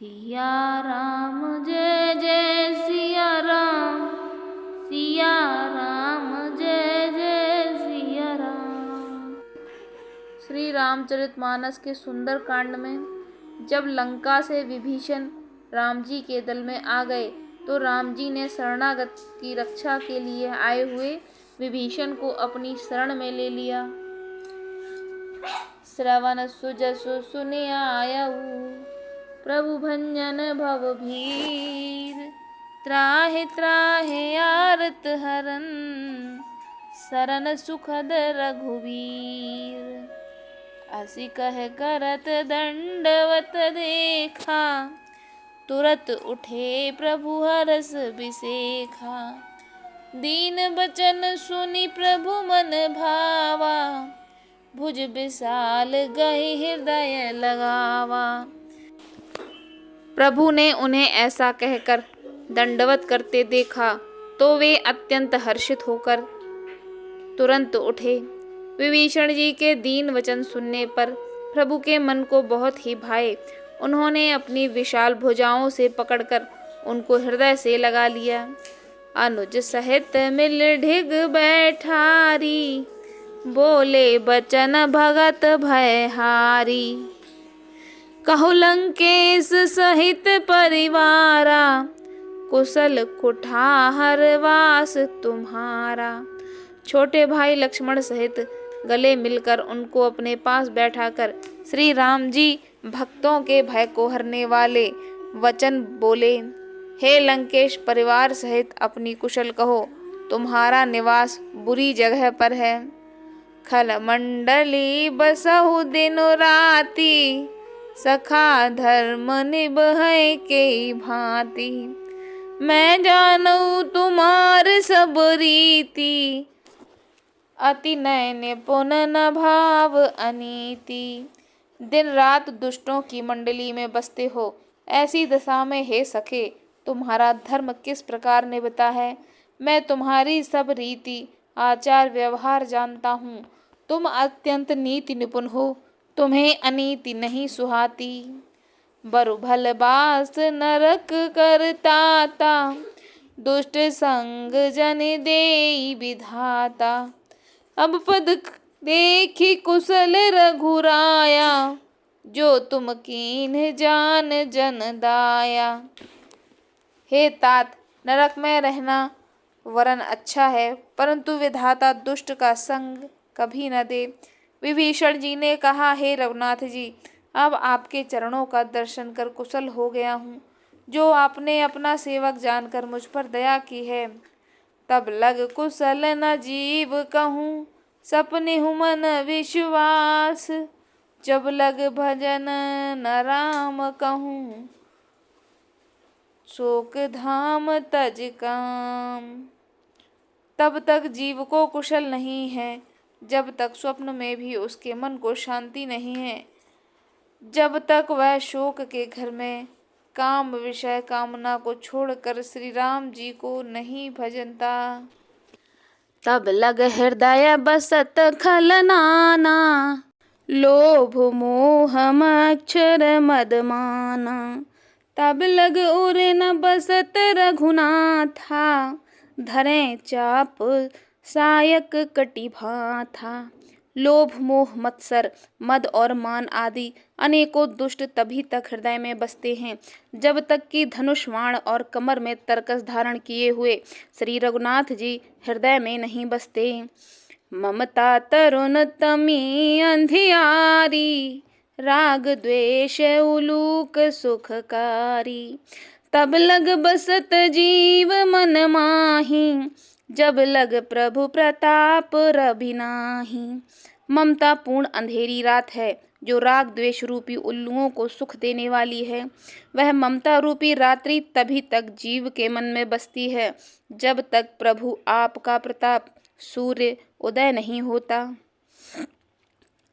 सिया राम जय जय सिया राम, सिया राम जय जय सिया राम। श्री रामचरितमानस के सुंदर कांड में जब लंका से विभीषण राम जी के दल में आ गए तो राम जी ने शरणागत की रक्षा के लिए आए हुए विभीषण को अपनी शरण में ले लिया। श्रवण सुजसु सुने आयऊ, प्रभु भंजन भव भीर। त्राहि त्राहि आरत हरन, सरन सुखद रघुवीर। असी कह करत दंडवत देखा, तुरत उठे प्रभु हरस बिसेखा। दीन बचन सुनि प्रभु मन भावा, भुज विशाल गहि हृदय लगावा। प्रभु ने उन्हें ऐसा कहकर दंडवत करते देखा तो वे अत्यंत हर्षित होकर तुरंत उठे। विभीषण जी के दीन वचन सुनने पर प्रभु के मन को बहुत ही भाए। उन्होंने अपनी विशाल भुजाओं से पकड़कर उनको हृदय से लगा लिया। अनुज सहित मिल ढिग बैठारी, बोले बचन भगत भयहारी। कहु लंकेश सहित परिवारा, कुशल कुठार वास तुम्हारा। छोटे भाई लक्ष्मण सहित गले मिलकर उनको अपने पास बैठाकर श्री राम जी भक्तों के भय को हरने वाले वचन बोले। हे लंकेश परिवार सहित अपनी कुशल कहो, तुम्हारा निवास बुरी जगह पर है। खल मंडली बसहु दिनो राती, सखा धर्म निभय के भांति। मैं जानू तुम्हार सब रीति, अति नय निपुण न भाव अनीति। दिन रात दुष्टों की मंडली में बसते हो, ऐसी दशा में हे सखे तुम्हारा धर्म किस प्रकार निभता है। मैं तुम्हारी सब रीति आचार व्यवहार जानता हूँ। तुम अत्यंत नीति निपुण हो, तुम्हें अनीति नहीं सुहाती। बरु भल बास नरक करताता, दुष्ट संग जन देई विधाता। अब पद देखी कुशल रघुराया, जो तुम कीन जान जन दाया। हे तात, नरक में रहना वरन अच्छा है, परंतु विधाता दुष्ट का संग कभी न दे। विभीषण जी ने कहा, हे रघुनाथ जी, अब आपके चरणों का दर्शन कर कुशल हो गया हूँ। जो आपने अपना सेवक जानकर मुझ पर दया की है। तब लग कुशल न जीव कहूँ, सपने हूँ मन विश्वास। जब लग भजन न राम कहूँ, शोक धाम तज काम। तब तक जीव को कुशल नहीं है, जब तक स्वप्न में भी उसके मन को शांति नहीं है, जब तक वह शोक के घर में काम विषय कामना को छोड़कर श्री राम जी को नहीं भजनता। तब लग हृदय बसत खल नाना, लोभ मोह मच्छर मद माना। तब लग उर न बसत रघुनाथा, धरे चाप सायक कटि भाथा। लोभ मोह मत्सर मद और मान आदि अनेकों दुष्ट तभी तक हृदय में बसते हैं जब तक कि धनुष बाण और कमर में तरकस धारण किए हुए श्री रघुनाथ जी हृदय में नहीं बसते। ममता तरुण तमी अंधियारी, राग द्वेष उलूक सुखकारी। तब लग बसत जीव मन माही, जब लग प्रभु प्रताप रवि नाही। ममता पूर्ण अंधेरी रात है जो राग द्वेष रूपी उल्लुओं को सुख देने वाली है। वह ममता रूपी रात्रि तभी तक जीव के मन में बसती है जब तक प्रभु आपका प्रताप सूर्य उदय नहीं होता।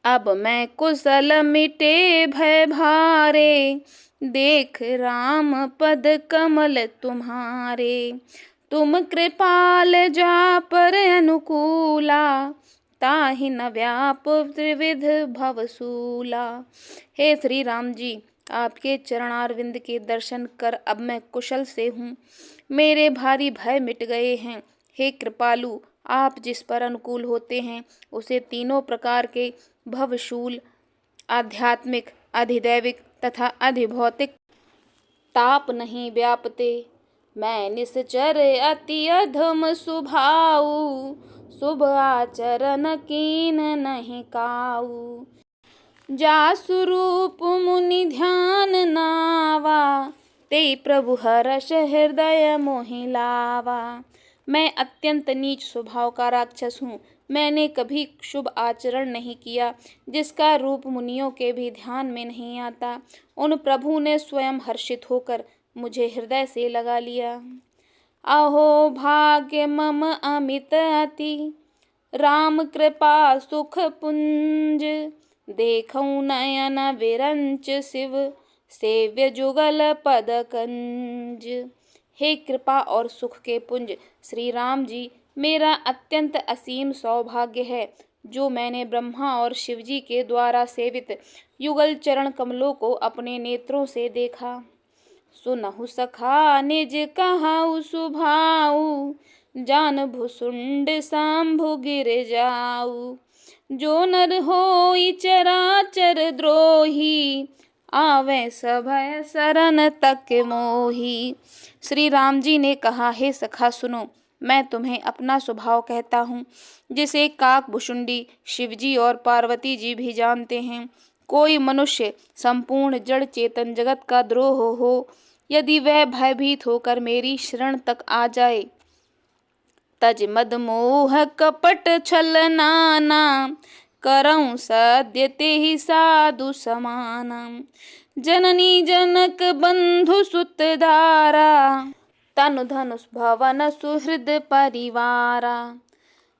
अब मैं कुशल मिटे भय भारे, देख राम पद कमल तुम्हारे। तुम कृपाल जा पर अनुकूला, ताहि न व्याप त्रिविध भवसूला। हे श्री राम जी, आपके चरणारविंद के दर्शन कर अब मैं कुशल से हूँ। मेरे भारी भय मिट गए हैं। हे कृपालु, आप जिस पर अनुकूल होते हैं उसे तीनों प्रकार के भवशूल, आध्यात्मिक, अधिदैविक तथा अधिभौतिक ताप नहीं व्यापते। मैं निश्चर अति अधम स्वभाव, शुभ आचरण कीन नहीं काऊ। जासु रूप मुनि ध्यान नावा, ते प्रभु हर्ष हृदय मोहि लावा। मैं अत्यंत नीच स्वभाव का राक्षस हूँ। मैंने कभी शुभ आचरण नहीं किया, जिसका रूप मुनियों के भी ध्यान में नहीं आता। उन प्रभु ने स्वयं हर्षित होकर मुझे हृदय से लगा लिया। अहो भाग्य मम अमित अति, राम कृपा सुख पुंज। देखऊं नयन विरंच शिव, सेव्य जुगल पद कंज। हे कृपा और सुख के पुंज श्री राम जी, मेरा अत्यंत असीम सौभाग्य है जो मैंने ब्रह्मा और शिव जी के द्वारा सेवित युगल चरण कमलों को अपने नेत्रों से देखा। सुनहु सखा निज कहाऊ सुभाऊ, जान भुसुंड सांभु गिर जाऊ। जो नर होई चराचर द्रोही, आवे सभय शरण तक मोही। श्री राम जी ने कहा, हे सखा सुनो, मैं तुम्हें अपना स्वभाव कहता हूँ, जिसे काक भुसुंडी शिवजी और पार्वती जी भी जानते हैं। कोई मनुष्य संपूर्ण जड़ चेतन जगत का द्रोह हो, यदि वह भयभीत होकर मेरी शरण तक आ जाए, तज मद मोह कपट छल नाना, करऊं सद्य तेहि साधु समाना। जननी जनक बंधु सुत धारा, तनु धनुष भवन सुहृद परिवारा।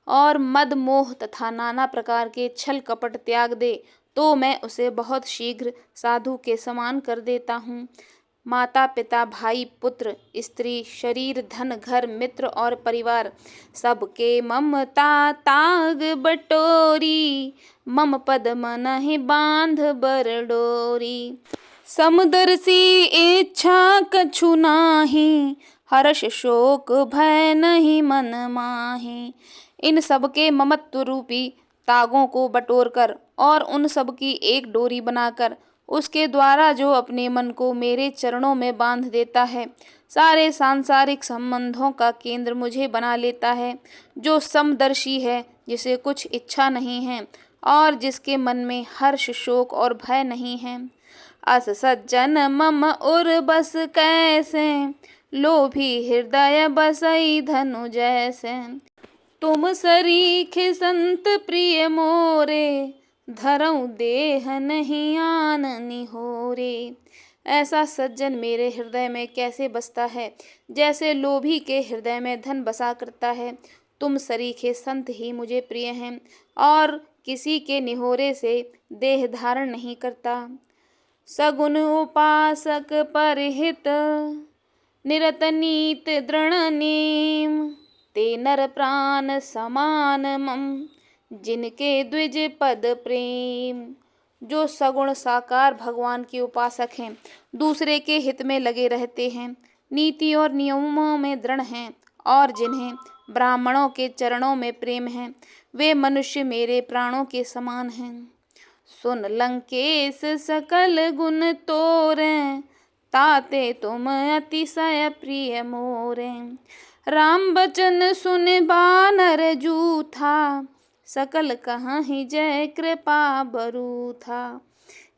और मद मोह तथा नाना प्रकार के छल कपट त्याग दे तो मैं उसे बहुत शीघ्र साधु के समान कर देता हूँ। माता पिता भाई पुत्र स्त्री शरीर धन घर मित्र और परिवार सबके ममता ताग बटोरी, मम पद मनहि बांध बर डोरी। समदर्शी इच्छा कछु नाही, हर्ष शोक भय नहीं मन माही। इन सबके ममत्व रूपी तागों को बटोरकर और उन सब की एक डोरी बनाकर उसके द्वारा जो अपने मन को मेरे चरणों में बांध देता है, सारे सांसारिक संबंधों का केंद्र मुझे बना लेता है। जो समदर्शी है, जिसे कुछ इच्छा नहीं है और जिसके मन में हर्ष शोक और भय नहीं है। अस सज्जन मम उर बस कैसे, लोभी हृदय बसई धनु जैसे। तुम सरीखे संत प्रिय मोरे, धरऊं देह नहीं आन निहोरे। ऐसा सज्जन मेरे हृदय में कैसे बसता है, जैसे लोभी के हृदय में धन बसा करता है। तुम सरीखे संत ही मुझे प्रिय हैं और किसी के निहोरे से देह धारण नहीं करता। सगुन उपासक परहित, निरत नीत दृढ़ नेम। ते नर प्राण समान मम, जिनके द्विज पद प्रेम। जो सगुण साकार भगवान के उपासक हैं, दूसरे के हित में लगे रहते हैं, नीति और नियमों में दृढ़ हैं और जिन्हें ब्राह्मणों के चरणों में प्रेम है, वे मनुष्य मेरे प्राणों के समान हैं। सुन लंकेश सकल गुण तोरे, ताते तुम अतिशय प्रिय मोरे। राम बचन सुन बानर जूथा, सकल कहाँ ही जय कृपा बरू था।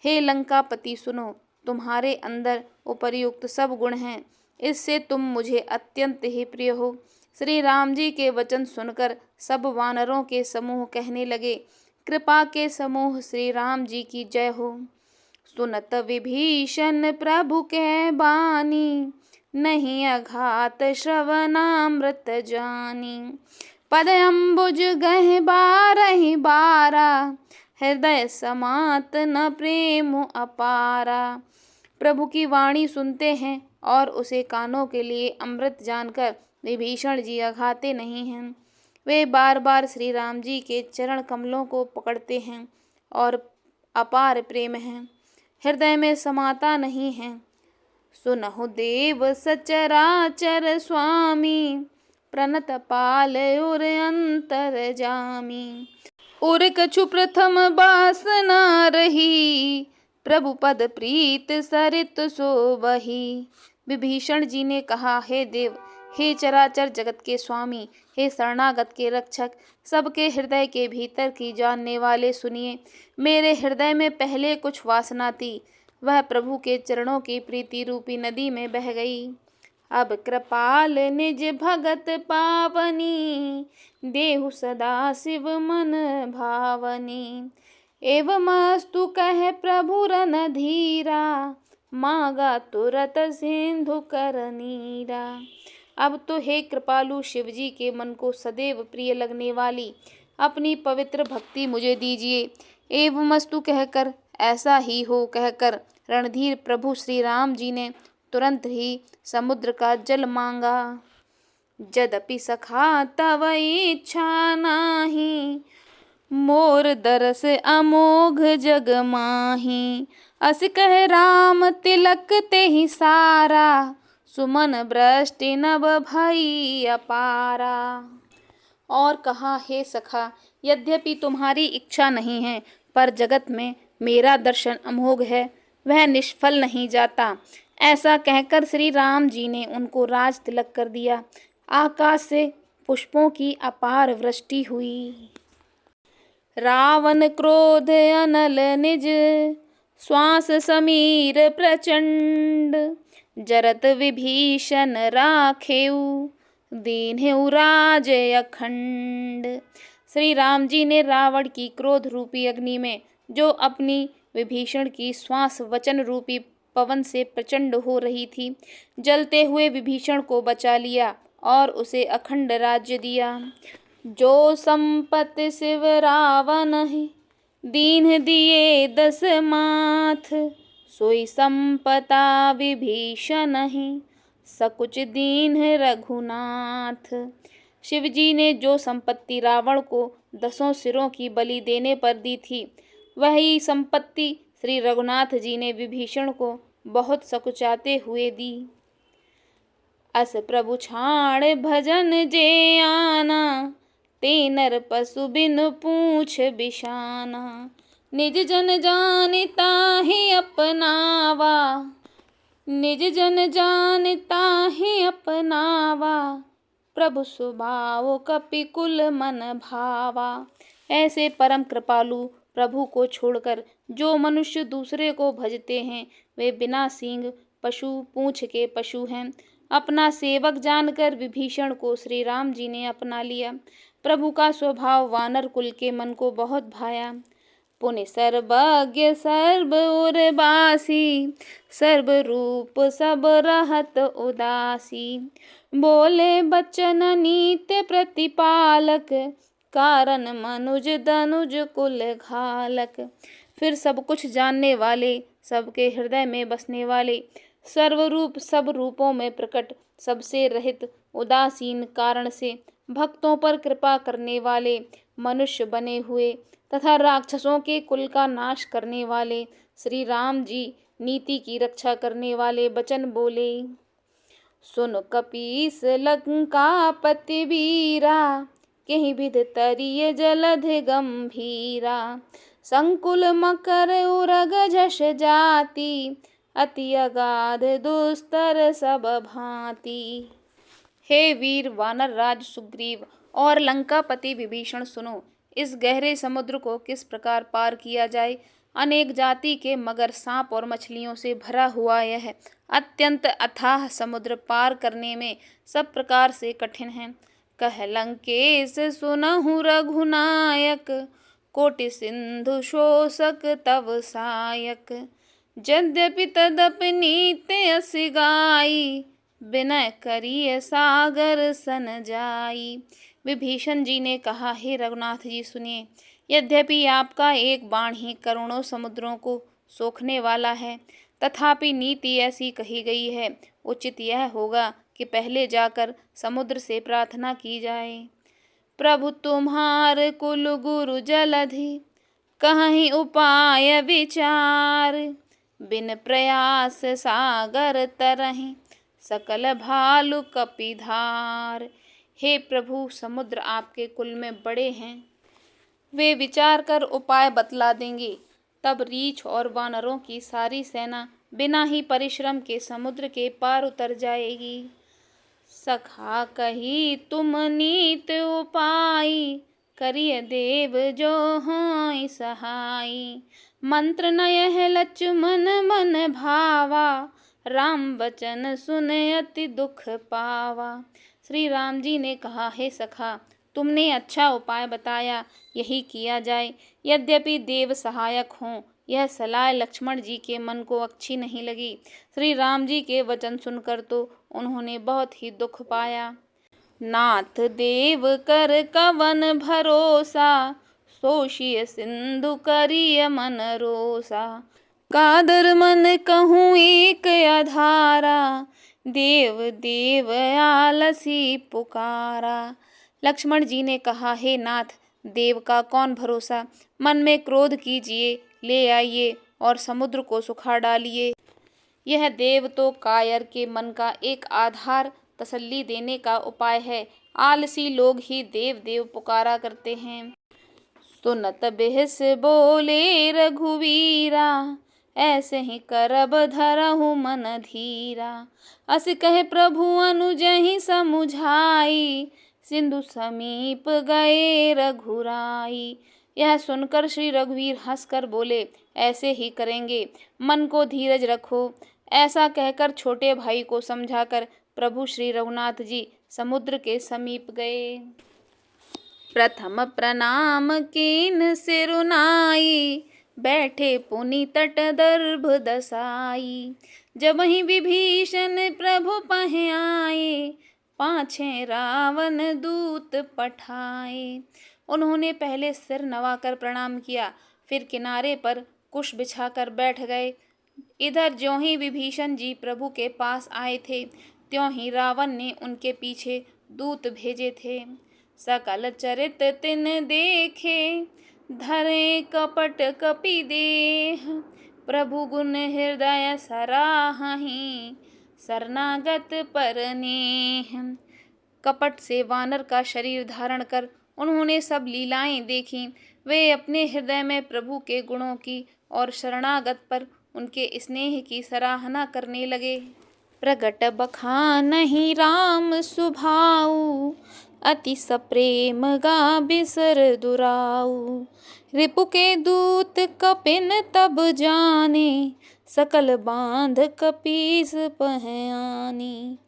हे लंकापति सुनो, तुम्हारे अंदर उपर्युक्त सब गुण हैं, इससे तुम मुझे अत्यंत ही प्रिय हो। श्री राम जी के वचन सुनकर सब वानरों के समूह कहने लगे, कृपा के समूह श्री राम जी की जय हो। सुनत विभीषण प्रभु के बानी, नहीं अघात श्रवणामृत जानी। पद अम्बुज गह बारहि बारा, हृदय समात न प्रेम अपारा। प्रभु की वाणी सुनते हैं और उसे कानों के लिए अमृत जानकर विभीषण जी अघाते नहीं हैं। वे बार बार श्री राम जी के चरण कमलों को पकड़ते हैं और अपार प्रेम हैं। हृदय में समाता नहीं है। सुनहु देव सचराचर स्वामी, प्रणत पाल उर अंतर जामी। उर कछु प्रथम बासना रही, प्रभु पद प्रीत सरित सो बही। विभीषण जी ने कहा, हे देव, हे चराचर जगत के स्वामी, हे शरणागत के रक्षक, सबके हृदय के भीतर की जानने वाले, सुनिए। मेरे हृदय में पहले कुछ वासना थी, वह प्रभु के चरणों की प्रीति रूपी नदी में बह गई। अब कृपाल निज भगत पावनी, देहु सदा शिव मन भावनी। एवमस्तु कह प्रभु रन धीरा, मांगा तुरत सिंधु कर नीरा। अब तो हे कृपालु शिवजी के मन को सदैव प्रिय लगने वाली अपनी पवित्र भक्ति मुझे दीजिए। एवमस्तु कहकर, ऐसा ही हो कहकर रणधीर प्रभु श्री राम जी ने तुरंत ही समुद्र का जल मांगा। यद्यपि सखा तव इच्छा नाही, मोर दरस अमोघ जग माही। अस कह राम तिलक ते ही सारा, सुमन वृष्टि नभ भई अपारा। और कहा, हे सखा, यद्यपि तुम्हारी इच्छा नहीं है, पर जगत में मेरा दर्शन अमोघ है, वह निष्फल नहीं जाता। ऐसा कहकर श्री राम जी ने उनको राज तिलक कर दिया। आकाश से पुष्पों की अपार वृष्टि हुई। रावण क्रोध अनल निज, श्वास समीर प्रचंड। जरत विभीषण राखेऊ, दीन्हेउ राज अखंड। श्री राम जी ने रावण की क्रोध रूपी अग्नि में, जो अपनी विभीषण की श्वास वचन रूपी पवन से प्रचंड हो रही थी, जलते हुए विभीषण को बचा लिया और उसे अखंड राज्य दिया। जो संपत्ति शिव रावण है, दीन्ह दिए दस माथ। सोई संपदा विभीषण है, सकुच दीन्ह रघुनाथ। शिवजी ने जो संपत्ति रावण को 10 सिरों की बलि देने पर दी थी, वही संपत्ति श्री रघुनाथ जी ने विभीषण को बहुत सकुचाते हुए दी। अस प्रभु छाड़ भजन जे आना, ते नर पशु बिन पूछ बिशाना। निज जन जानिता ही अपनावा, निज जन जानिता ही अपनावा। प्रभु स्वभाव कपिकुल मन भावा। ऐसे परम कृपालु प्रभु को छोड़कर जो मनुष्य दूसरे को भजते हैं, वे बिना सींग पशु पूंछ के पशु हैं। अपना सेवक जानकर विभीषण को श्री राम जी ने अपना लिया। प्रभु का स्वभाव वानर कुल के मन को बहुत भाया। पुनि सर्वज्ञ सर्व उर्वासी, सर्व रूप सब रहत उदासी। बोले बचन नीति प्रतिपालक, कारण मनुज दनुज कुल घालक। फिर सब कुछ जानने वाले, सबके हृदय में बसने वाले, सर्वरूप सब रूपों में प्रकट, सबसे रहित, उदासीन कारण से भक्तों पर कृपा करने वाले, मनुष्य बने हुए तथा राक्षसों के कुल का नाश करने वाले श्री राम जी नीति की रक्षा करने वाले वचन बोले। सुन कपीस लंकापति वीरा, कहीं विध तरिय जलध गंभीरा। संकुल मकर उरग झष जाति, अति अगाध दुस्तर सब भांति। हे वीर वानर राज सुग्रीव और लंकापति विभीषण, सुनो, इस गहरे समुद्र को किस प्रकार पार किया जाए। अनेक जाति के मगर, सांप और मछलियों से भरा हुआ यह अत्यंत अथाह समुद्र पार करने में सब प्रकार से कठिन है। कह लंकेश सुनहु रघुनायक, कोटि सिंधु शोषक तव सायक। यद्यपि तदपि नीति अस गाई, विनय करिय सागर सन जाई। विभीषण जी ने कहा, हे रघुनाथ जी सुनिए, यद्यपि आपका एक बाण ही करोड़ों समुद्रों को सोखने वाला है, तथापि नीति ऐसी कही गई है, उचित यह होगा कि पहले जाकर समुद्र से प्रार्थना की जाए। प्रभु तुम्हार कुल गुरु जलधि, कहीं उपाय विचार। बिन प्रयास सागर तरहि, सकल भालु कपिधार। हे प्रभु, समुद्र आपके कुल में बड़े हैं, वे विचार कर उपाय बतला देंगे। तब रीछ और वानरों की सारी सेना बिना ही परिश्रम के समुद्र के पार उतर जाएगी। सखा कही तुम नीत उपाय, करिय देव जो होय सहाई। मंत्र न यह लक्ष्मण मन भावा, राम बचन सुन अति दुख पावा। श्री राम जी ने कहा, हे सखा, तुमने अच्छा उपाय बताया, यही किया जाए। यद्यपि देव सहायक हों, यह सलाह लक्ष्मण जी के मन को अच्छी नहीं लगी। श्री राम जी के वचन सुनकर तो उन्होंने बहुत ही दुख पाया। नाथ देव कर कवन भरोसा, सोषिय सिंधु करिय मन रोसा। कादर मन कहूँ एक आधारा, देव देव आलसी पुकारा। लक्ष्मण जी ने कहा, हे नाथ, देव का कौन भरोसा। मन में क्रोध कीजिए, ले आइए और समुद्र को सुखा डालिए। यह देव तो कायर के मन का एक आधार तसल्ली देने का उपाय है। आलसी लोग ही देव देव पुकारा करते हैं। सुनत बिहस बोले रघुवीरा, ऐसे ही करब धरहु मन धीरा। अस कहे प्रभु अनुजहि समुझाई, सिंधु समीप गए रघुराई। यह सुनकर श्री रघुवीर हंसकर बोले, ऐसे ही करेंगे, मन को धीरज रखो। ऐसा कहकर छोटे भाई को समझाकर प्रभु श्री रघुनाथ जी समुद्र के समीप गए। प्रथम प्रणाम कीन सिरुनाई, बैठे पुनि तट दर्भ दसाई। जब ही विभीषण प्रभु पहे आए, पाछे रावण दूत पठाए। उन्होंने पहले सिर नवाकर प्रणाम किया, फिर किनारे पर कुश बिछाकर बैठ गए। इधर ज्यों ही विभीषण जी प्रभु के पास आए थे, त्यों ही रावण ने उनके पीछे दूत भेजे थे। सकल चरित तिन देखे, धरे कपट कपि देह। प्रभु गुण हृदय सराहहि, शरणागत पर नेह। कपट से वानर का शरीर धारण कर उन्होंने सब लीलाएं देखी। वे अपने हृदय में प्रभु के गुणों की और शरणागत पर उनके स्नेह की सराहना करने लगे। प्रगट बखानहि राम सुभाऊ, अति सप्रेम गा बिसर दुराऊ। रिपु के दूत कपिन तब जाने, सकल बांध कपीस पहयानी।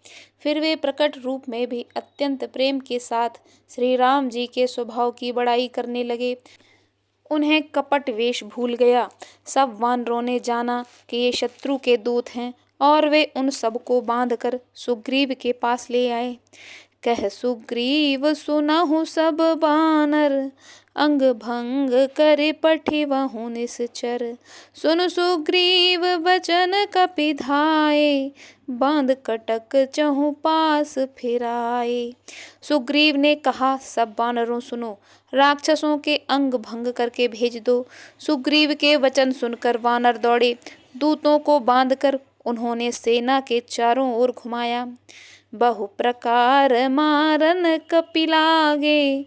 फिर वे प्रकट रूप में भी अत्यंत प्रेम के साथ श्री राम जी के स्वभाव की बड़ाई करने लगे। उन्हें कपट वेश भूल गया। सब वानरों ने जाना कि ये शत्रु के दूत हैं और वे उन सबको बांधकर सुग्रीव के पास ले आए। कह सुग्रीव सुनहु सब बानर, अंग भंग करे पठिवहु निश्चर। सुन सुग्रीव वचन कपिधाए, बांध कटक चहु पास फिराए। सुग्रीव ने कहा, सब वानरों सुनो, राक्षसों के अंग भंग करके भेज दो। सुग्रीव के वचन सुनकर वानर दौड़े। दूतों को बांधकर उन्होंने सेना के चारों ओर घुमाया। बहु प्रकार मारन कपिलागे,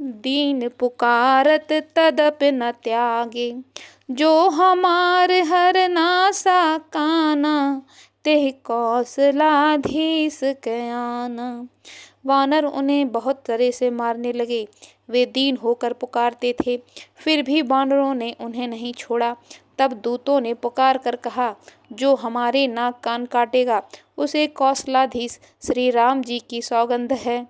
दीन पुकारत तदप न त्यागे। जो हमार हर नासा काना, तेह कौशलाधीश कयाना। वानर उन्हें बहुत तरह से मारने लगे। वे दीन होकर पुकारते थे, फिर भी वानरों ने उन्हें नहीं छोड़ा। तब दूतों ने पुकार कर कहा, जो हमारे नाक कान काटेगा उसे कौशलाधीश श्री राम जी की सौगंध है।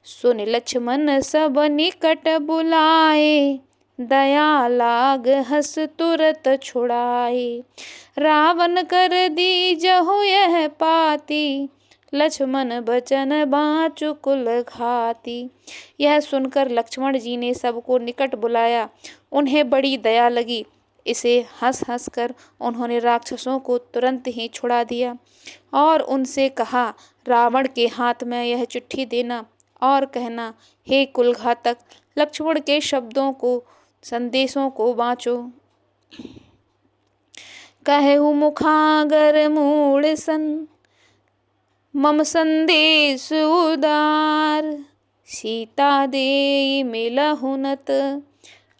सुन लक्ष्मण सब निकट बुलाए, दया लाग हस तुरत छुड़ाए। रावण कर दी जहु यह पाती, लक्ष्मण बचन बाँचु कुल घाती। यह सुनकर लक्ष्मण जी ने सबको निकट बुलाया। उन्हें बड़ी दया लगी। इसे हंस हंस कर उन्होंने राक्षसों को तुरंत ही छुड़ा दिया और उनसे कहा, रावण के हाथ में यह चिट्ठी देना और कहना, हे कुलघातक, लक्ष्मण के शब्दों को संदेशों को बाँचो। कहु मुखागर मूल सन मम संदेश उदार। सीता देई मिलहुनत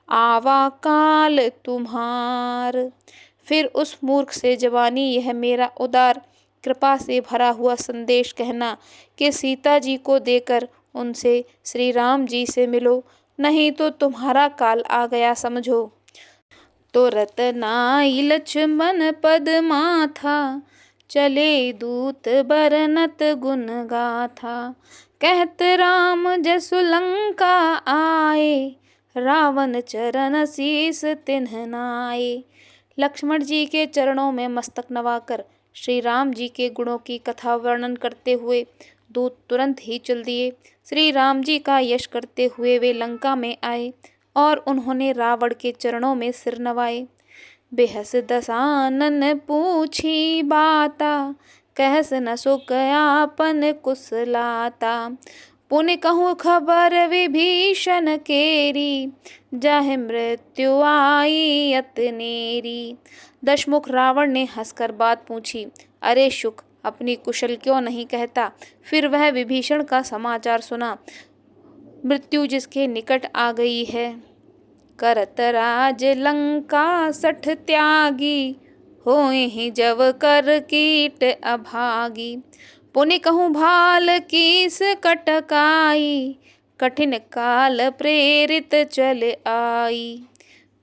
आवा काल तुम्हार। फिर उस मूर्ख से जवानी यह मेरा उदार कृपा से भरा हुआ संदेश कहना कि सीता जी को देकर उनसे श्री राम जी से मिलो, नहीं तो तुम्हारा काल आ गया समझो। तो रतनाई लक्ष्मण पद माथा चले दूत बरनत गुण गाथा। कहत राम जसु लंका आए रावण चरण शीस तिन्ह नाए। लक्ष्मण जी के चरणों में मस्तक नवाकर श्री राम जी के गुणों की कथा वर्णन करते हुए दूत तुरंत ही चल दिए। श्री राम जी का यश करते हुए वे लंका में आए और उन्होंने रावण के चरणों में सिर नवाए। बेहस दसानन पूछी बाता कहस न सुख आपन कुशलाता। पुनि कहूँ खबर विभीषण केरी जाहि मृत्यु आई अतनेरी। दशमुख रावण ने हंसकर बात पूछी, अरे शुक अपनी कुशल क्यों नहीं कहता। फिर वह विभीषण का समाचार सुना, मृत्यु जिसके निकट आ गई है। करत राज लंका सठ त्यागी होए ही जब कर कीट अभागी। पुनि कहूँ भाल कीस कटकाई कठिन काल प्रेरित चल आई।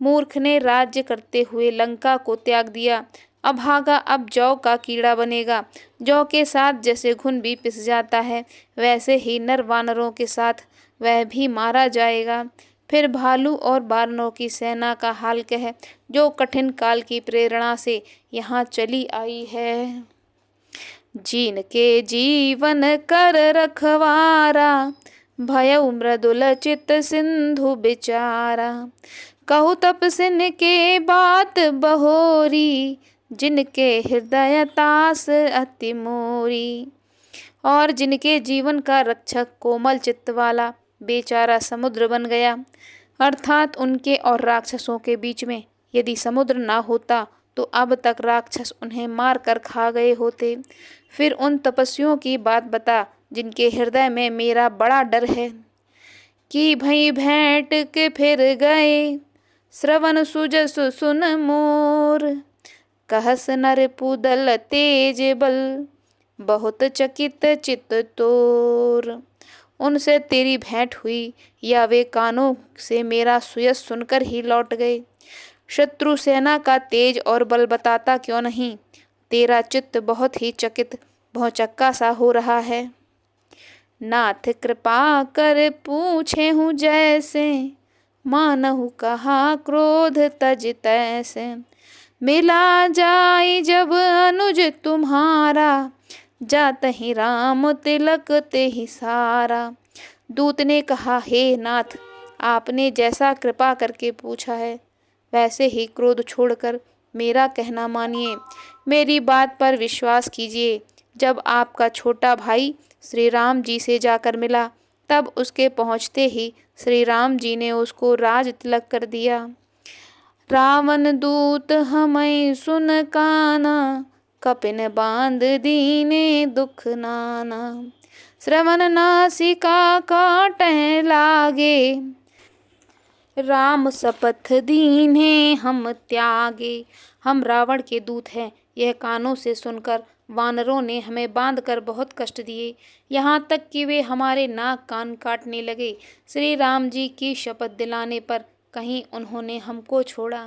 मूर्ख ने राज्य करते हुए लंका को त्याग दिया, अभागा अब जौ का कीड़ा बनेगा। जौ के साथ जैसे घुन भी पिस जाता है वैसे ही नर वानरों के साथ वह भी मारा जाएगा। फिर भालू और वानरों की सेना का हाल कह जो कठिन काल की प्रेरणा से यहाँ चली आई है। जीन के जीवन कर रखवारा भयउ मृदुल चित सिंधु बिचारा। कहु तपसिन के बात बहोरी जिनके हृदय तास अति मोरी। और जिनके जीवन का रक्षक कोमल चित्त वाला बेचारा समुद्र बन गया। अर्थात उनके और राक्षसों के बीच में यदि समुद्र ना होता तो अब तक राक्षस उन्हें मार कर खा गए होते। फिर उन तपस्वियों की बात बता जिनके हृदय में मेरा बड़ा डर है कि भई भेंट के फिर गए श्रवण सुजसु सुन मोर। कहस नर पुदल तेज बल बहुत चकित चित तोर। उनसे तेरी भेंट हुई या वे कानों से मेरा सुयस सुनकर ही लौट गए। शत्रु सेना का तेज और बल बताता क्यों नहीं। तेरा चित्त बहुत ही चकित भौचक्का सा हो रहा है। नाथ कृपा कर पूछे हूँ जैसे मानहु कहा क्रोध तज तैसे। मिला जाई जब अनुज तुम्हारा जात ही राम तिलक ते ही सारा। दूत ने कहा, हे नाथ आपने जैसा कृपा करके पूछा है वैसे ही क्रोध छोड़कर मेरा कहना मानिए, मेरी बात पर विश्वास कीजिए। जब आपका छोटा भाई श्री राम जी से जाकर मिला तब उसके पहुँचते ही श्री राम जी ने उसको राज तिलक कर दिया। रावण दूत हमें सुन काना कपिन बांध दीने दुख नाना। श्रवण नासिका काटने लागे राम शपथ दीने हम त्यागे। हम रावण के दूत हैं, यह कानों से सुनकर वानरों ने हमें बांधकर बहुत कष्ट दिए, यहाँ तक कि वे हमारे नाक कान काटने लगे। श्री राम जी की शपथ दिलाने पर कहीं उन्होंने हमको छोड़ा।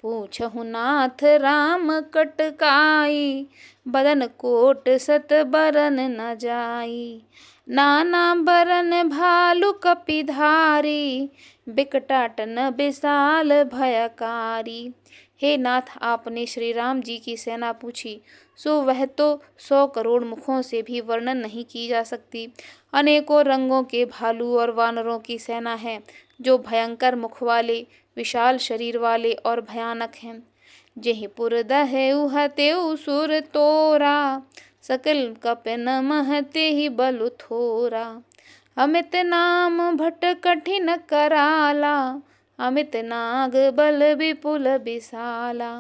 पूछहु नाथ राम कटकाई बदन कोट सत बरन न जाई। नाना बरन भालु कपिधारी बिकटाटन विशाल भयकारी। हे नाथ आपने श्री राम जी की सेना पूछी सो वह तो 100 करोड़ मुखों से भी वर्णन नहीं की जा सकती। अनेकों रंगों के भालू और वानरों की सेना है जो भयंकर मुख वाले, विशाल शरीर वाले और भयानक हैं। जेहि पुर दहेउ हतेउ सुर तोरा सकल कपिन महते ही बलु थोरा। अमित नाम भट कठिन कराला अमित नाग बल विपुल विशाला।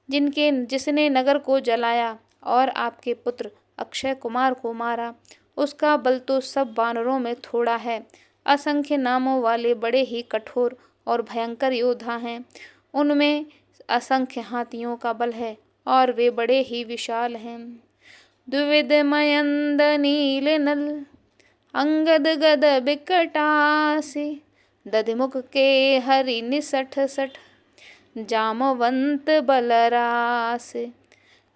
जिसने नगर को जलाया और आपके पुत्र अक्षय कुमार को मारा, उसका बल तो सब वानरों में थोड़ा है। असंख्य नामों वाले बड़े ही कठोर और भयंकर योद्धा हैं। उनमें असंख्य हाथियों का बल है और वे बड़े ही विशाल हैं। द्विविध मयंद नील नल अंगद गद बिकटासी, दधिमुख के हरि निसठ सठ जामवंत बलरास।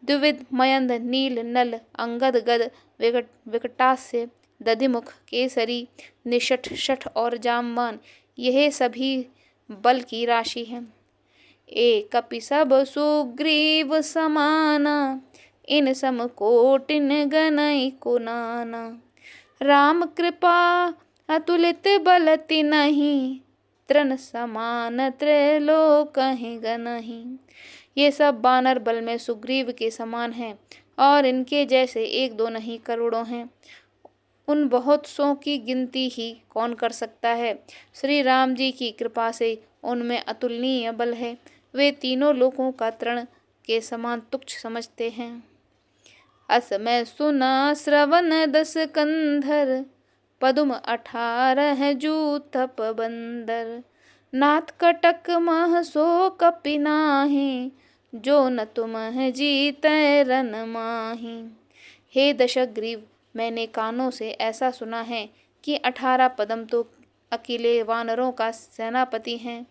द्विविध मयंद नील नल अंगद गद विकटास्य, दधिमुख केसरी निषठ शठ और जामवान, यह सभी बल की राशि है। एक कपि सब सुग्रीव समाना, इन सम कोटिन गनई को नाना। राम कृपा अतुलित बल तिनहि, तृण समान त्रैलोक गनहि। ये सब वानर बल में सुग्रीव के समान हैं और इनके जैसे एक दो नहीं करोड़ों हैं। उन बहुत सौ की गिनती ही कौन कर सकता है। श्री राम जी की कृपा से उनमें अतुलनीय बल है। वे तीनों लोकों का तृण के समान तुच्छ समझते हैं। अस मैं सुना श्रवण 10 कंधर, पदुम 18 जूथप बंदर। नाथ कटक मह सो कपि नाहि, जो न तुम जीतै रन माहि। हे दशग्रीव, मैंने कानों से ऐसा सुना है कि 18 पदम तो अकेले वानरों का सेनापति हैं,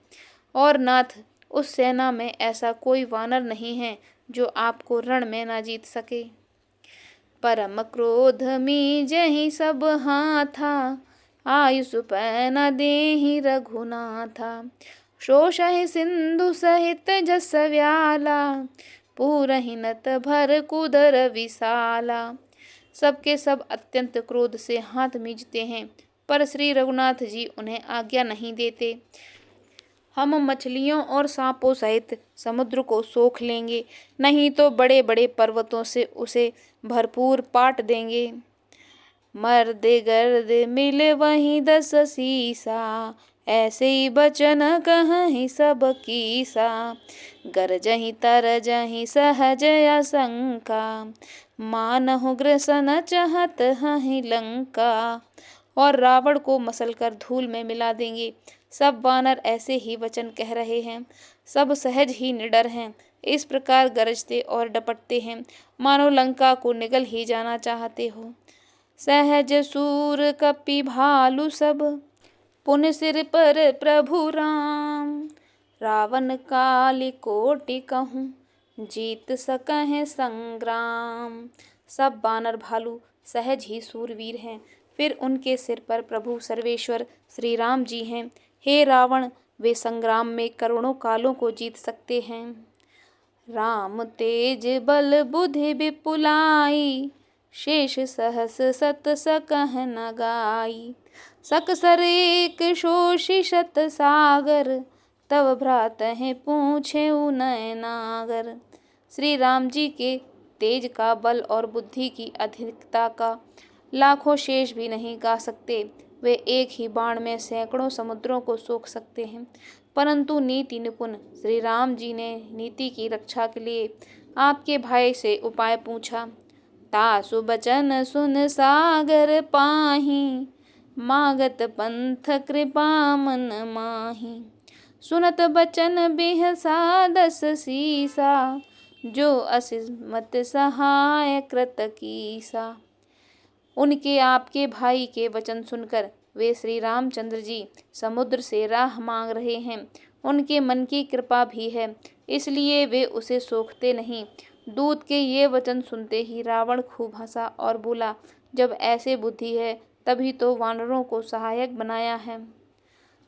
और नाथ उस सेना में ऐसा कोई वानर नहीं है जो आपको रण में ना जीत सके। परम क्रोध मी जहि सब हाथा, आयुष पै न देहि रघुनाथा। शोषहि सिंधु सहित जस व्याला, पूरहि नत भर कुदर विशाला। सबके सब अत्यंत क्रोध से हाथ मींचते हैं, पर श्री रघुनाथ जी उन्हें आज्ञा नहीं देते। हम मछलियों और सांपों सहित समुद्र को सोख लेंगे, नहीं तो बड़े बड़े पर्वतों से उसे भरपूर पाट देंगे। मर्द गर्द मिले वहीं 10 सीसा, ऐसे ही बचन कहीं सब कीसा। गरजहि तरजहि सहज आशंका, मानहु ग्रसन चाहत हहि लंका। और रावण को मसल कर धूल में मिला देंगे। सब वानर ऐसे ही वचन कह रहे हैं। सब सहज ही निडर हैं। इस प्रकार गरजते और डपटते हैं, मानो लंका को निगल ही जाना चाहते हो। सहज सूर कपि भालू सब, पुन सिर पर प्रभु राम। रावण काली कोटि कहूँ, जीत सकहें संग्राम। सब वानर भालू सहज ही सूरवीर हैं, फिर उनके सिर पर प्रभु सर्वेश्वर श्री राम जी हैं। हे रावण, वे संग्राम में करोड़ों कालों को जीत सकते हैं। राम तेज बल बुद्धि विपुलाई, शेष सहस सत सकह न गाई। सकसर एक शोषि शत सागर, तब भ्रात हैं पूछे नय नागर। श्री राम जी के तेज का बल और बुद्धि की अधिकता का लाखों शेष भी नहीं गा सकते। वे एक ही बाण में सैकड़ों समुद्रों को सोख सकते हैं। परंतु नीति निपुण श्री राम जी ने नीति की रक्षा के लिए आपके भाई से उपाय पूछा। तासु बचन सुन सागर पाही, मागत पंथ कृपा मन माही। सुनत बचन बिहसा 10 सीसा, जो असिमत सहाय कृत कीसा। उनके आपके भाई के वचन सुनकर वे श्री रामचंद्र जी समुद्र से राह मांग रहे हैं। उनके मन की कृपा भी है, इसलिए वे उसे सोखते नहीं। दूत के ये वचन सुनते ही रावण खूब हंसा और बोला, जब ऐसे बुद्धि है तभी तो वानरों को सहायक बनाया है।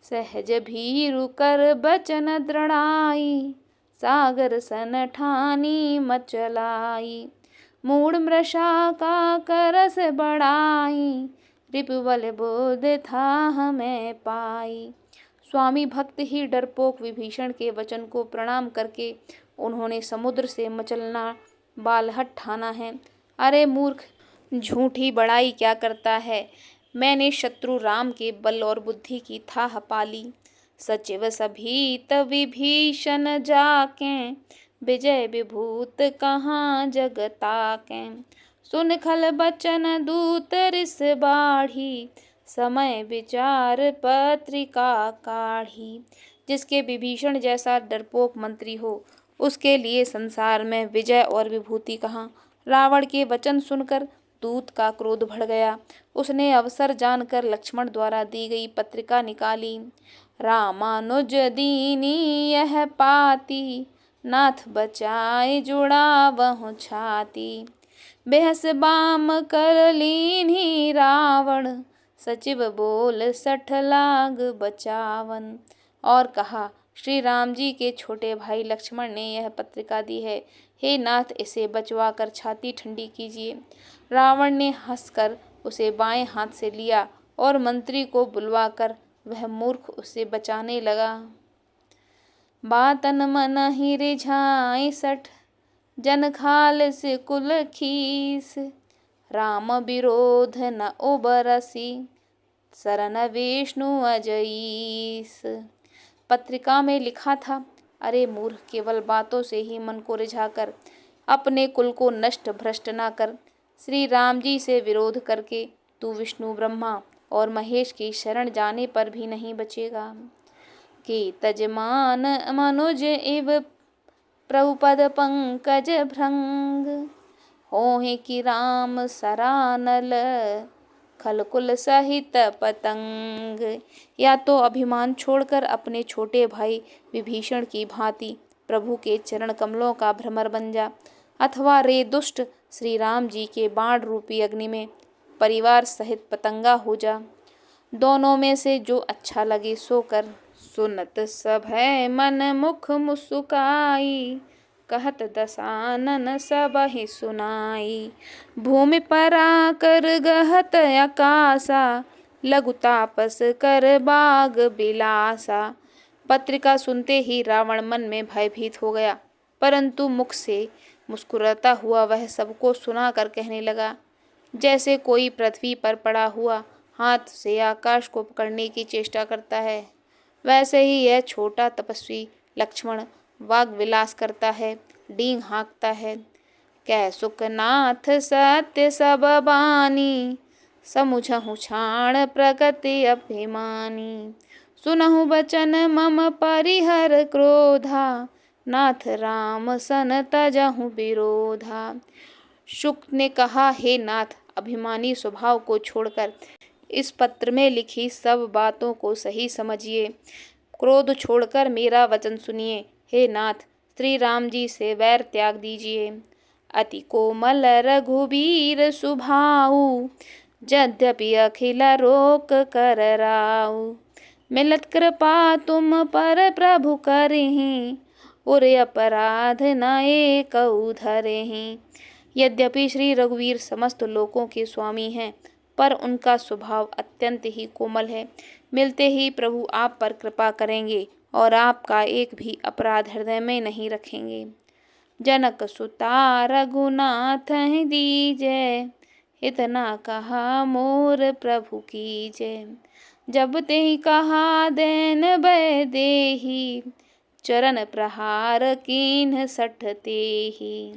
सहज भीरु कर बचन दृढ़ाई, सागर सन ठानी मचलाई। मूढ़ मृषा का करस बढ़ाई, रिपुबल बोध था हमें पाई। स्वामी भक्त ही डरपोक विभीषण के वचन को प्रणाम करके उन्होंने समुद्र से मचलना बालहट ठाना है। अरे मूर्ख, झूठी बड़ाई क्या करता है। मैंने शत्रु राम के बल और बुद्धि की थाह पाली। सचिव सभीत विभीषण जाके, विजय विभूत कहाँ जगता के। सुन खल बचन दूत रिस बाढ़ी, समय विचार पत्रिका काढ़ी। जिसके विभीषण जैसा डरपोक मंत्री हो, उसके लिए संसार में विजय और विभूति कहाँ। रावण के वचन सुनकर दूत का क्रोध बढ़ गया। उसने अवसर जानकर लक्ष्मण द्वारा दी गई पत्रिका निकाली। रामानुज दीनी यह पाती, नाथ बचाए जुड़ावहु छाती। बेहस बाम कर लीन्ही रावण, सचिव बोल सठ लाग बचावन। और कहा, श्री राम जी के छोटे भाई लक्ष्मण ने यह पत्रिका दी है, हे नाथ इसे बचवा कर छाती ठंडी कीजिए। रावण ने हंसकर उसे बाएं हाथ से लिया और मंत्री को बुलवाकर वह मूर्ख उसे बचाने लगा। बातन मन ही रिझाई सठ, जन खाल से कुल खीस। राम विरोध न उबरसी, सरन विष्णु अजईस। पत्रिका में लिखा था, अरे मूर्ख, केवल बातों से ही मन को रिझाकर अपने कुल को नष्ट भ्रष्ट न कर। श्री राम जी से विरोध करके तू विष्णु ब्रह्मा और महेश की शरण जाने पर भी नहीं बचेगा। कि तजमान मनुज इव प्रभुपद पंकज भृंग, होहि कि राम सरानल, खलकुल सहित पतंग। या तो अभिमान छोड़कर अपने छोटे भाई विभीषण की भांति प्रभु के चरण कमलों का भ्रमर बन जा, अथवा रे दुष्ट श्री राम जी के बाण रूपी अग्नि में परिवार सहित पतंगा हो जा। दोनों में से जो अच्छा लगे सो कर। सुनत सब है मन मुख मुस्काई, कहत दसानन सब ही सुनाई। भूमि पर आकर गहत आकाशा, लघु तापस कर बाग बिलासा। पत्रिका सुनते ही रावण मन में भयभीत हो गया, परंतु मुख से मुस्कुराता हुआ वह सबको सुनाकर कहने लगा, जैसे कोई पृथ्वी पर पड़ा हुआ हाथ से आकाश को पकड़ने की चेष्टा करता है, वैसे ही यह छोटा तपस्वी लक्ष्मण वाग विलास करता है, डींग हाँकता है। कै सुखनाथ सत्य सब बानी, समुझहु छाण प्रगति अभिमानी। सुनहु बचन मम परिहर क्रोधा, नाथ राम सन तजहु विरोधा। शुक ने कहा, हे नाथ, अभिमानी स्वभाव को छोड़कर इस पत्र में लिखी सब बातों को सही समझिए। क्रोध छोड़कर मेरा वचन सुनिए। हे नाथ, श्री राम जी से वैर त्याग दीजिए। अति कोमल रघुबीर सुभाऊ, यद्यपि अखिल रोक कर राऊ। मिलत कृपा तुम पर प्रभु करहीं, उर अपराध न एकउ धरहीं। यद्यपि श्री रघुवीर समस्त लोकों के स्वामी हैं, पर उनका स्वभाव अत्यंत ही कोमल है। मिलते ही प्रभु आप पर कृपा करेंगे और आपका एक भी अपराध हृदय में नहीं रखेंगे। जनक सुता रघुनाथ दीजय, इतना कहा मोर प्रभु कीजय। जब ते कहा देन बै देही, चरण प्रहार कीन्ह सठ तेहि।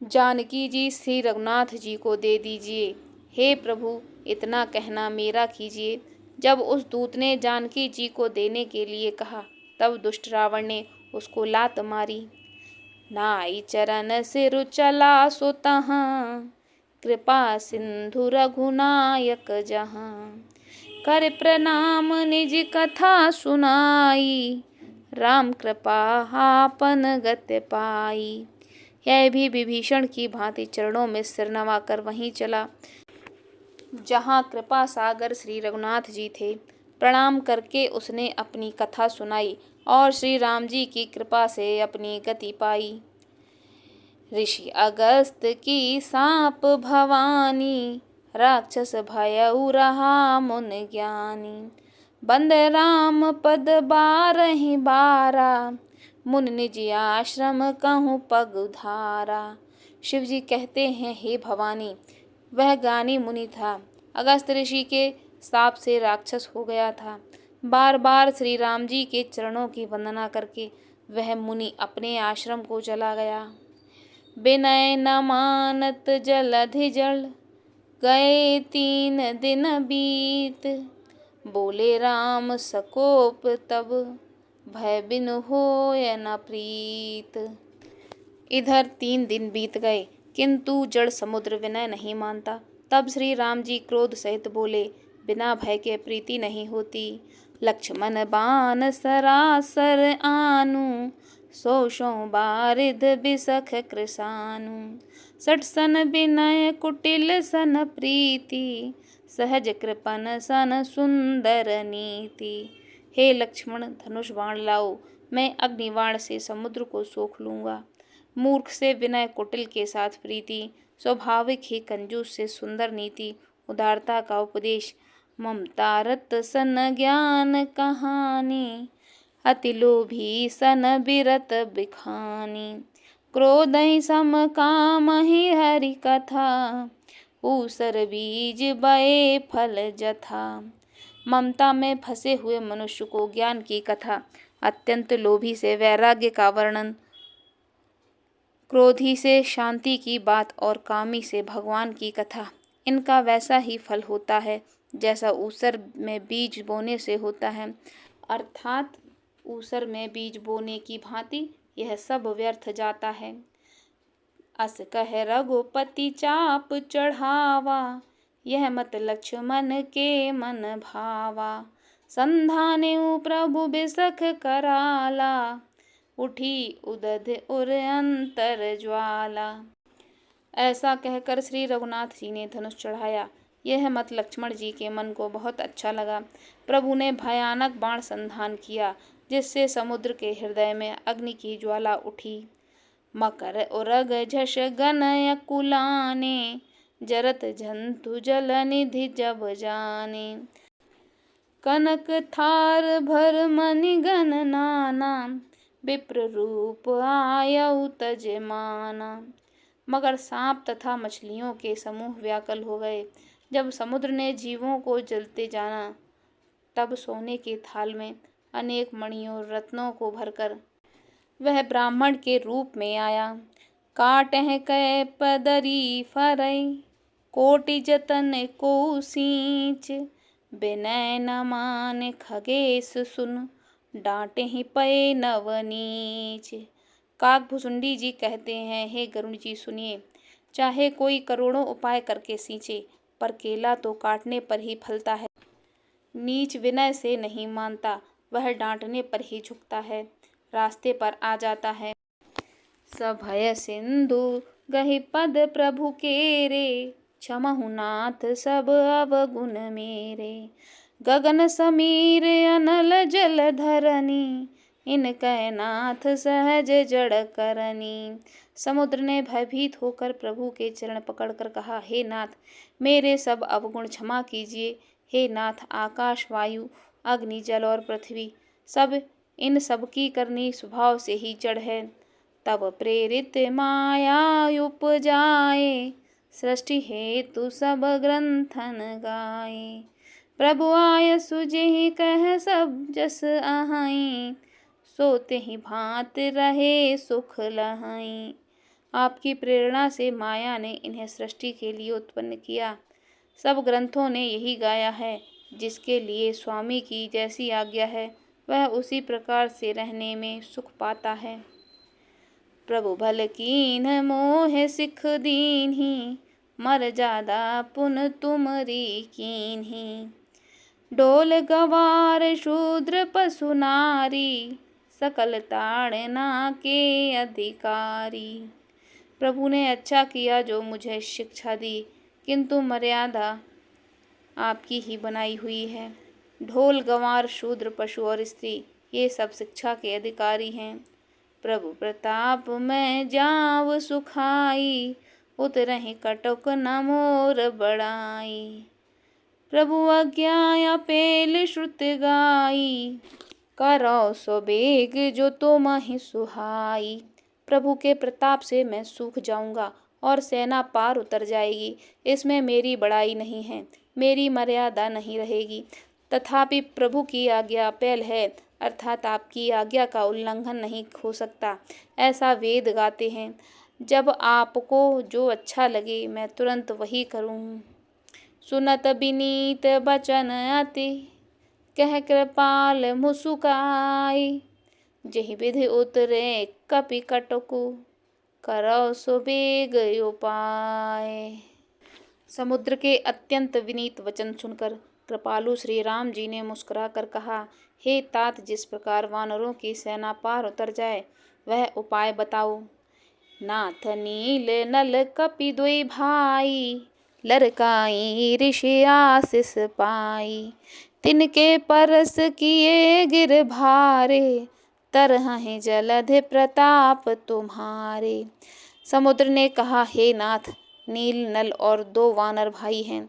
जानकी जी श्री रघुनाथ जी को दे दीजिए। हे प्रभु, इतना कहना मेरा कीजिए। जब उस दूत ने जानकी जी को देने के लिए कहा, तब दुष्ट रावण ने उसको लात मारी। नाई चरण सिर चला सो तहाँ, कृपा सिंधु रघुनायक जहाँ। कर प्रणाम निज कथा सुनाई, राम कृपा आपन गत पाई। यह भी विभीषण की भांति चरणों में सिर नवाकर वहीं चला जहाँ कृपा सागर श्री रघुनाथ जी थे। प्रणाम करके उसने अपनी कथा सुनाई और श्री राम जी की कृपा से अपनी गति पाई। ऋषि अगस्त की साप भवानी, राक्षस भयउ रहा मुन ज्ञानी। बंद राम पद बारहि बारा, मुन निज आश्रम कहूँ पग उधारा। शिव जी कहते हैं, हे भवानी, वह ज्ञानी मुनि था, अगस्त ऋषि के शाप से राक्षस हो गया था। बार बार श्री राम जी के चरणों की वंदना करके वह मुनि अपने आश्रम को चला गया। विनय न मानत जलधि जल, गए 3 दिन बीत। बोले राम सकोप तब, भय बिन होय न प्रीत। इधर 3 दिन बीत गए, किंतु जड़ समुद्र विनय नहीं मानता। तब श्री राम जी क्रोध सहित बोले, बिना भय के प्रीति नहीं होती। लक्ष्मण बान सरासर आनु, 100 बारिध बिसख कृसानु। 60 सन विनय कुटिल सन प्रीति, सहज कृपन सन सुंदर नीति। हे लक्ष्मण, धनुष बाण लाओ, मैं अग्निबाण से समुद्र को सोख लूंगा। मूर्ख से विनय, कुटिल के साथ प्रीति, स्वाभाविक ही कंजूस से सुंदर नीति, उदारता का उपदेश, ममतारत सन ज्ञान कहानी, अति लोभी सन बिरत बिखानी। क्रोधहि सम कामहि हरि कथा, ऊसर बीज बए फल जथा। ममता में फंसे हुए मनुष्य को ज्ञान की कथा, अत्यंत लोभी से वैराग्य का वर्णन, क्रोधी से शांति की बात और कामी से भगवान की कथा, इनका वैसा ही फल होता है जैसा ऊसर में बीज बोने से होता है। अर्थात ऊसर में बीज बोने की भांति यह सब व्यर्थ जाता है। अस कह रघुपति चाप चढ़ावा, यह मत लक्ष्मण के मन भावा। संधानेउ प्रभु बिसख कराला, उठी उदध उर अंतर ज्वाला। ऐसा कहकर श्री रघुनाथ जी ने धनुष चढ़ाया। यह मत लक्ष्मण जी के मन को बहुत अच्छा लगा। प्रभु ने भयानक बाण संधान किया, जिससे समुद्र के हृदय में अग्नि की ज्वाला उठी। मकर उरग झष गन अकुलाने, जरत जंतु जल निधि जब जाने। कनक थार भर मनि गण नाना, विप्र रूप आयउ तजमाना। मगर सांप तथा मछलियों के समूह व्याकुल हो गए। जब समुद्र ने जीवों को जलते जाना, तब सोने के थाल में अनेक मणियों रत्नों को भरकर वह ब्राह्मण के रूप में आया। काटह कै पदरी फरई, कोटि जतन को सींच। विनय न मान खगेश सुन, डांटे ही पए नवनीच। काकभुसुंडी जी कहते हैं, हे गरुड़ जी सुनिए, चाहे कोई करोड़ों उपाय करके सींचे, पर केला तो काटने पर ही फलता है। नीच विनय से नहीं मानता, वह डांटने पर ही झुकता है, रास्ते पर आ जाता है। सभय सिंधु गहि पद प्रभु केरे, क्षमहु नाथ सब अवगुण मेरे। गगन समीर अनल जल धरनी, इनकह नाथ सहज जड़ करनी। समुद्र ने भयभीत होकर प्रभु के चरण पकड़कर कहा, हे नाथ, मेरे सब अवगुण क्षमा कीजिए। हे नाथ, आकाश, वायु, अग्नि, जल और पृथ्वी, सब इन सब की करनी स्वभाव से ही जड़ है। तब प्रेरित माया उपजाए, सृष्टि हेतु सब ग्रंथन गाए। प्रभु आय सुजेहि कह सब जस अहाई, सोते ही भांत रहे सुख लहाई। आपकी प्रेरणा से माया ने इन्हें सृष्टि के लिए उत्पन्न किया। सब ग्रंथों ने यही गाया है। जिसके लिए स्वामी की जैसी आज्ञा है, वह उसी प्रकार से रहने में सुख पाता है। प्रभु भल कीन मोह सिख दीन्ही, मर जादा पुन तुमरी कीन्ही। डोल गवार शूद्र पशु नारी, सकल ताड़ना के अधिकारी। प्रभु ने अच्छा किया जो मुझे शिक्षा दी, किंतु मर्यादा आपकी ही बनाई हुई है। ढोल, गंवार, शूद्र, पशु और स्त्री, ये सब शिक्षा के अधिकारी हैं। प्रभु प्रताप में जाव सुखाई, उतरहि कटुक न मोर बड़ाई। प्रभु आज्ञा पेल श्रुत गाई, करो सो बेग जो तुमहि सुहाई। प्रभु के प्रताप से मैं सूख जाऊंगा और सेना पार उतर जाएगी। इसमें मेरी बड़ाई नहीं है, मेरी मर्यादा नहीं रहेगी। तथापि प्रभु की आज्ञा पेल है, अर्थात आपकी आज्ञा का उल्लंघन नहीं हो सकता, ऐसा वेद गाते हैं। जब आपको जो अच्छा लगे मैं तुरंत वही करूँ। सुनत बिनीत बचन अति, कह कृपाल मुसुकाई। जहि विधि उतरे कपि कटकु, करौ सुबेग उपाय। समुद्र के अत्यंत विनीत वचन सुनकर कृपालु श्री राम जी ने मुस्कुराकर कहा, हे तात, जिस प्रकार वानरों की सेना पार उतर जाए वह उपाय बताओ। नाथ नील नल कपि दुई भाई, लरकाई ऋषि आशीष पाई। तिनके परस किए गिर भारे, तरहि जलधि प्रताप तुम्हारे। समुद्र ने कहा, हे नाथ, नील नल और 2 वानर भाई हैं।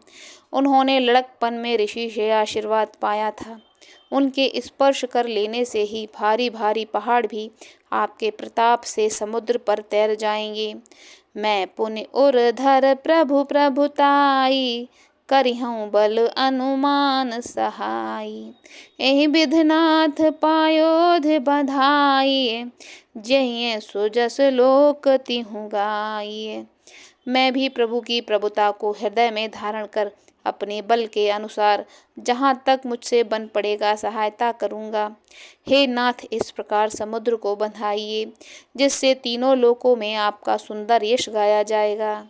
उन्होंने लड़कपन में ऋषि से आशीर्वाद पाया था। उनके स्पर्श कर लेने से ही भारी भारी पहाड़ भी आपके प्रताप से समुद्र पर तैर जाएंगे। मैं पुनि उरधर प्रभु प्रभुताई, करिहूँ बल अनुमान सहाई। एहि विधिनाथ पायोधि बधाई, जहिं सुजस लोक तिहुँ गाई। मैं भी प्रभु की प्रभुता को हृदय में धारण कर अपने बल के अनुसार जहाँ तक मुझसे बन पड़ेगा सहायता करूँगा। हे नाथ, इस प्रकार समुद्र को बंधाइए जिससे तीनों लोकों में आपका सुंदर यश गाया जाएगा।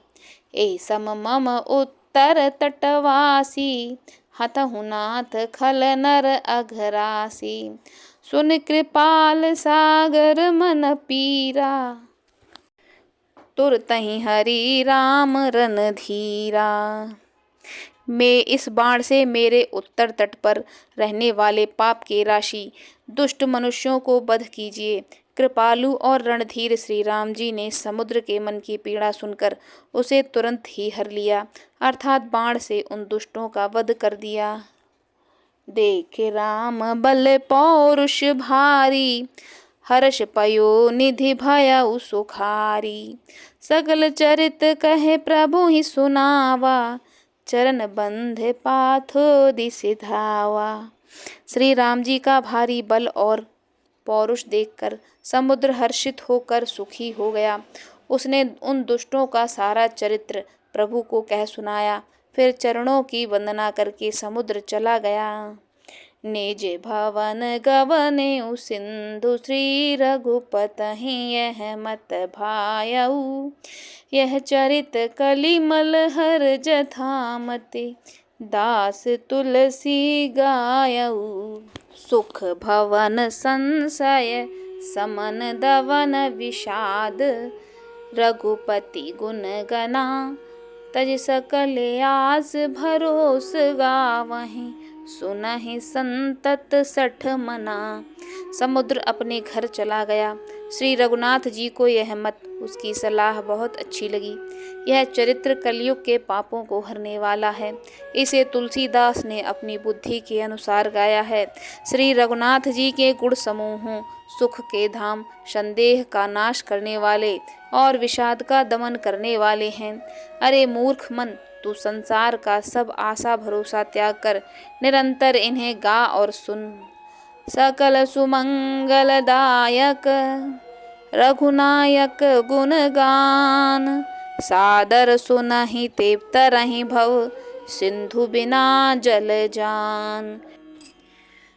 ए सम मम उत्तर तटवासी, हतहु नाथ खल नर अघरासी। सुन कृपाल सागर मन पीरा, तुरतहि हरि राम रणधीरा। मैं इस बाण से मेरे उत्तर तट पर रहने वाले पाप के राशि दुष्ट मनुष्यों को वध कीजिए। कृपालु और रणधीर श्री राम जी ने समुद्र के मन की पीड़ा सुनकर उसे तुरंत ही हर लिया, अर्थात बाण से उन दुष्टों का वध कर दिया। देखे राम बल पौरुष भारी, हर्ष पयो निधि भयउ सुखारी। सकल चरित कहे प्रभु ही सुनावा, चरण बंधे पाथो दिसि धावा। श्री राम जी का भारी बल और पौरुष देखकर समुद्र हर्षित होकर सुखी हो गया। उसने उन दुष्टों का सारा चरित्र प्रभु को कह सुनाया, फिर चरणों की वंदना करके समुद्र चला गया। निज भवन गवनेउ सिंधु, श्री रघुपतहि यह मत भायऊ। यह चरित कलिमल हर जथामति, दास तुलसी गायऊ। सुख भवन संशय समन दवन विषाद, रघुपति गुण गना तज सकल आस भरोस गावहीं। सुनहि संतत सठ मना। समुद्र अपने घर चला गया। श्री रघुनाथ जी को यह मत, उसकी सलाह बहुत अच्छी लगी। यह चरित्र कलयुग के पापों को हरने वाला है। इसे तुलसीदास ने अपनी बुद्धि के अनुसार गाया है। श्री रघुनाथ जी के गुण समूहों, सुख के धाम, संदेह का नाश करने वाले और विषाद का दमन करने वाले हैं। अरे मूर्ख मन, तू संसार का सब आशा भरोसा त्याग कर निरंतर इन्हें गा और सुन। सकल सुमंगलदायक रघुनायक गुणगान, सादर सुनहि ते तरहि भव, सिंधु बिना जल जान।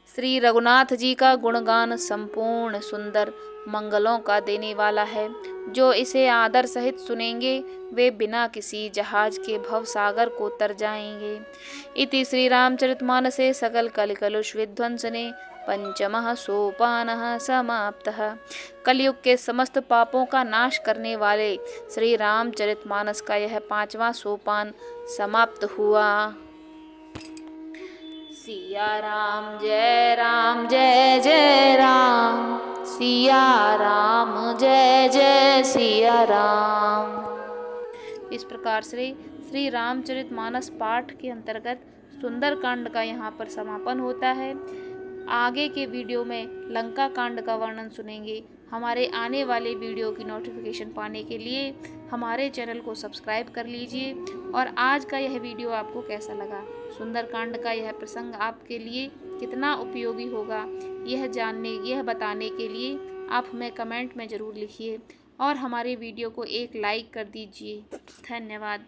श्री रघुनाथ जी का गुणगान संपूर्ण सुंदर मंगलों का देने वाला है। जो इसे आदर सहित सुनेंगे वे बिना किसी जहाज के भव सागर को तर जाएंगे। इति श्री रामचरितमानसे सकल कलिकलुष विध्वंसने पंचमः सोपानः समाप्तः। कलयुग के समस्त पापों का नाश करने वाले श्री रामचरितमानस का यह 5वां सोपान समाप्त हुआ। सिया राम जय जय राम, सिया राम जय जय सिया राम। इस प्रकार से श्री रामचरितमानस पाठ के अंतर्गत सुंदरकांड का यहाँ पर समापन होता है। आगे के वीडियो में लंका कांड का वर्णन सुनेंगे। हमारे आने वाले वीडियो की नोटिफिकेशन पाने के लिए हमारे चैनल को सब्सक्राइब कर लीजिए। और आज का यह वीडियो आपको कैसा लगा, सुंदरकांड का यह प्रसंग आपके लिए कितना उपयोगी होगा, यह बताने के लिए आप हमें कमेंट में ज़रूर लिखिए और हमारे वीडियो को एक लाइक कर दीजिए। धन्यवाद।